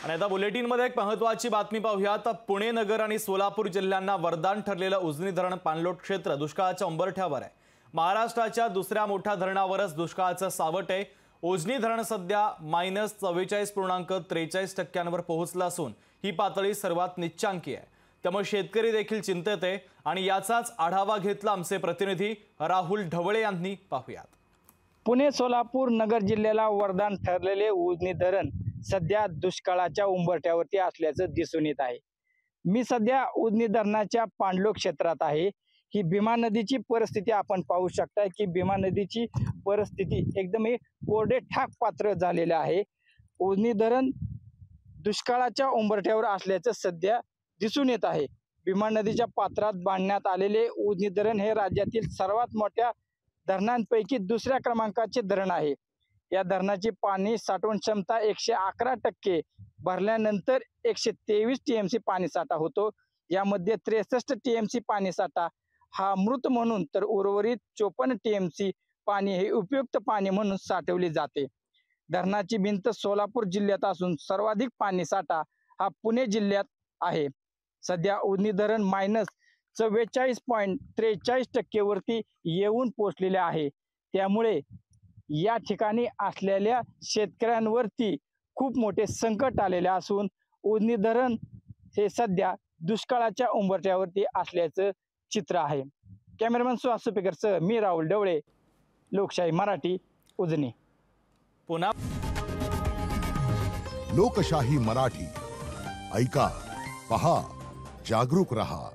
आणि आता बुलेटिनमध्ये एक महत्त्वाची बातमी पाहूयात। पुणे नगर आणि सोलापूर जिल्ह्यांना वरदान ठरलेलं उजनी धरण पाणलोट क्षेत्र दुष्काळाच्या उंबरठ्यावर आहे। महाराष्ट्राच्या दुसऱ्या मोठ्या धरणावरच दुष्काळाचं सावट आहे। उजनी धरण सध्या -44.43% पोहोचलं असून ही पातळी सर्वात निच्चांकी आहे। त्यामुळे शेतकरी देखील चिंतेत आहे आणि याचाच आढावा घेतला आमचे प्रतिनिधी राहुल ढवळे यांनी। पाहूयात। पुणे सोलापूर नगर जिल्ह्याला वरदान ठरलेले उजनी धरण सध्या दुष्काळाच्या उंबरठ्यावरती असल्याचं दिसून येत आहे। मी सध्या उजनी धरणाच्या पाणलोट क्षेत्रात आहे। ही भीमा नदीची परिस्थिती आपण पाहू शकता की भीमा नदीची परिस्थिती एकदम कोरडे ठाक पात्र झालेले आहे। उजनी धरण दुष्काळाच्या उंबरठ्यावर असल्याचं सध्या दिसून येत आहे। भीमा नदीच्या पात्रात बांधण्यात आलेले उजनी धरण हे राज्यातील सर्वात मोठ्या धरणांपैकी दुसऱ्या क्रमांकाचे धरण आहे। या धरणाची पाणी साठवण क्षमता 111% भरल्यानंतर 123 टीएमसी पाणी साठा होतो। यामध्ये 63 टीएमसी पाणी साठा हा मृत म्हणून तर उर्वरित 54 टीएमसी पाणी हे उपयुक्त पाणी म्हणून साठवले जाते। धरणाची भिंत सोलापूर जिल्ह्यात असून सर्वाधिक पाणी साठा हा पुणे जिल्ह्यात आहे। सध्या उजनी धरण -44.43% वरती येऊन पोहोचलेले आहे। त्यामुळे या ठिकाणी असलेल्या शेतकऱ्यांवरती खूप मोठे संकट आलेले असून उजनी धरण हे सध्या दुष्काळाच्या उंबरठ्यावरती असल्याचं चित्र आहे। कॅमेरामन सुहास सुपेकर सह मी राहुल ढवळे, लोकशाही मराठी, उजनी। पुन्हा लोकशाही मराठी ऐका, पहा, जागरूक रहा।